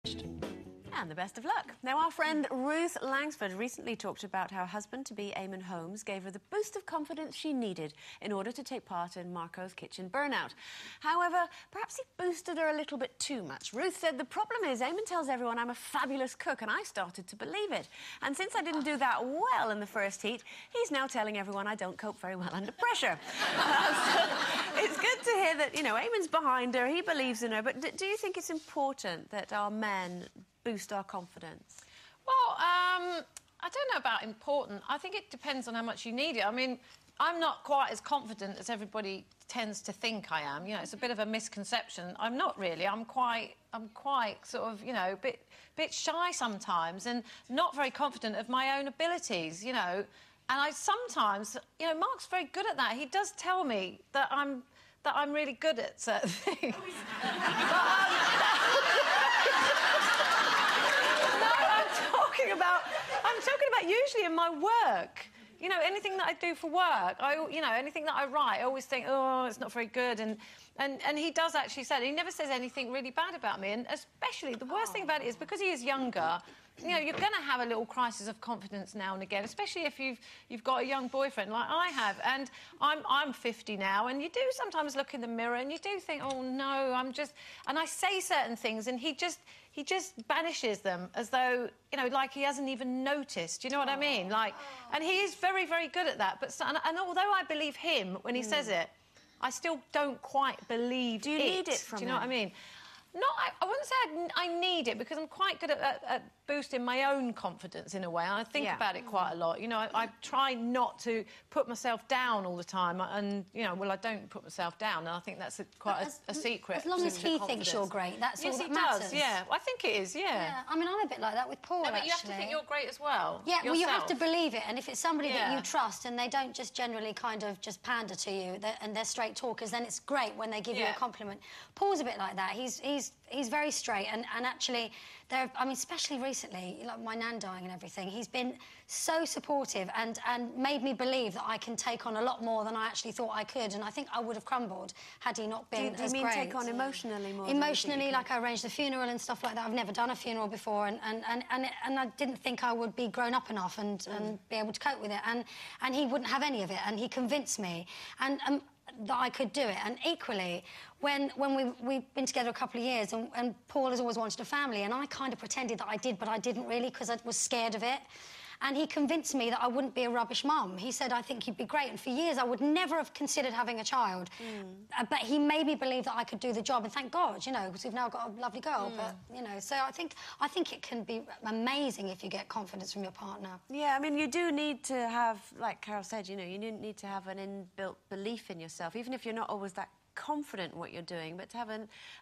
And the best of luck. Now, our friend Ruth Langsford recently talked about how husband-to-be Eamonn Holmes gave her the boost of confidence she needed in order to take part in Marco's Kitchen Burnout. However, perhaps he boosted her a little bit too much. Ruth said, the problem is Eamonn tells everyone I'm a fabulous cook, and I started to believe it. And since I didn't do that well in the first heat, he's now telling everyone I don't cope very well under pressure. So it's good to hear that, you know, Eamonn's behind her, he believes in her, but do you think it's important that our men boost our confidence? Well, I don't know about important. I think it depends on how much you need it. I mean, I'm not quite as confident as everybody tends to think I am. You know, it's a bit of a misconception. I'm not really. I'm quite sort of, you know, a bit shy sometimes and not very confident of my own abilities, you know. And I sometimes, you know, Mark's very good at that. He does tell me that I'm really good at certain things. I'm talking about usually in my work. You know, anything that I do for work, anything that I write, I always think, oh, it's not very good. And he does actually say, he never says anything really bad about me. And especially, the worst thing about it is because he is younger, you know, you're going to have a little crisis of confidence now and again, especially if you've got a young boyfriend like I have. And I'm 50 now, and you do sometimes look in the mirror and you do think, oh, no, And I say certain things, and he just banishes them as though, you know, like he hasn't even noticed. Do you know what I mean? Like, and he is very, very good at that. But and although I believe him when he says it, I still don't quite believe it. Do you need it from him? Do you know what I mean? No, I wouldn't say I need it, because I'm quite good at boosting my own confidence in a way. I think about it quite a lot. You know, I try not to put myself down all the time, and, you know, well, I don't put myself down, and I think that's quite a secret. As long as he thinks you're great, that's all that matters. Yes, he does, yeah. I think it is, yeah. I mean, I'm a bit like that with Paul, but you have to think you're great as well. Yeah, well, you have to believe it, and if it's somebody that you trust and they don't just generally kind of just pander to you, and they're straight talkers, then it's great when they give you a compliment. Paul's a bit like that. He's very straight, and actually, I mean, especially recently, like my nan dying and everything, he's been so supportive and made me believe that I can take on a lot more than I actually thought I could, and I think I would have crumbled had he not been as great. Do you mean take on emotionally more? Emotionally, like I arranged the funeral and stuff like that. I've never done a funeral before, and I didn't think I would be grown up enough and be able to cope with it, and he wouldn't have any of it, and he convinced me, and that I could do it. And equally, when we've been together a couple of years, and Paul has always wanted a family, and I kind of pretended that I did, but I didn't really, because I was scared of it. And he convinced me that I wouldn't be a rubbish mum. He said, I think you'd be great. And for years, I would never have considered having a child. But he made me believe that I could do the job. And thank God, you know, because we've now got a lovely girl. But, you know, so I think it can be amazing if you get confidence from your partner. Yeah, I mean, you do need to have, like Carol said, you know, you need to have an inbuilt belief in yourself, even if you're not always that confident in what you're doing, but to have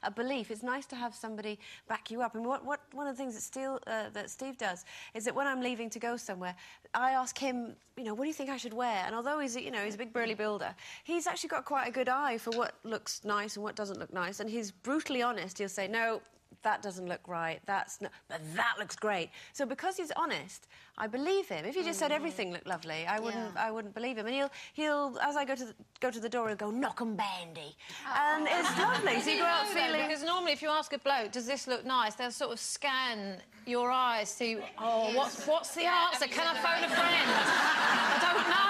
a belief. It's nice to have somebody back you up. And one of the things that Steve does is that when I'm leaving to go somewhere, I ask him, you know, what do you think I should wear? And although he's a big burly builder, he's actually got quite a good eye for what looks nice and what doesn't look nice, and he's brutally honest. He'll say, no, that doesn't look right, but that looks great. So because he's honest, I believe him. If he just said everything looked lovely, I wouldn't believe him. And he'll as I go to the door, he'll go, knock 'em bandy. And it's lovely. So you go out feeling... Because normally if you ask a bloke, does this look nice, they'll sort of scan your eyes, see, oh, what's the answer? Can I phone a friend? I don't know.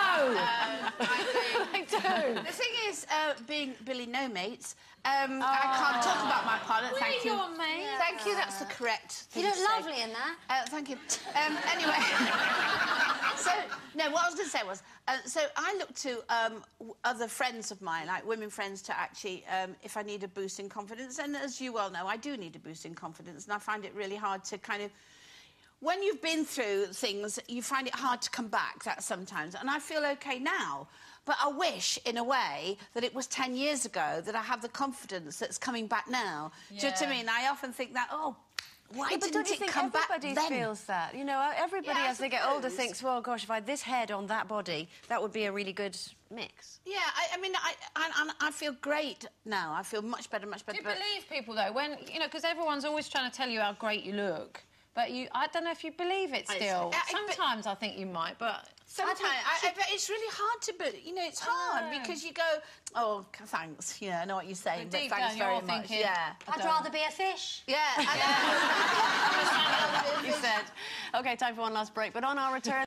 I do. The thing is, being Billy No Mates, I can't talk about my partner. Thank you. Your mate. Yeah. Thank you. That's the correct thing You to look say. lovely in that. Thank you. Anyway, so no, what I was going to say was, so I look to other friends of mine, like women friends, to actually, if I need a boost in confidence, and as you well know, I do need a boost in confidence, and I find it really hard to kind of. When you've been through things, you find it hard to come back, that sometimes. And I feel OK now. But I wish, in a way, that it was 10 years ago that I have the confidence that's coming back now. Yeah. Do you know what I mean? I often think that, oh, why didn't it come back then? Everybody feels that. You know, everybody, as they get older, thinks, well, gosh, if I had this head on that body, that would be a really good mix. Yeah, I mean, I feel great now. I feel much better, much better. Do you believe people, though, when, you know, because everyone's always trying to tell you how great you look. but I don't know if you believe it still. But- Sometimes I think you might, but... Sometimes, but it's really hard to, you know, it's hard because you go, oh, thanks, you know, I know what you're saying, but deep thanks down, very you're much. thinking, Yeah. I'd rather be a fish. Yeah. He said. OK, time for one last break, but on our return...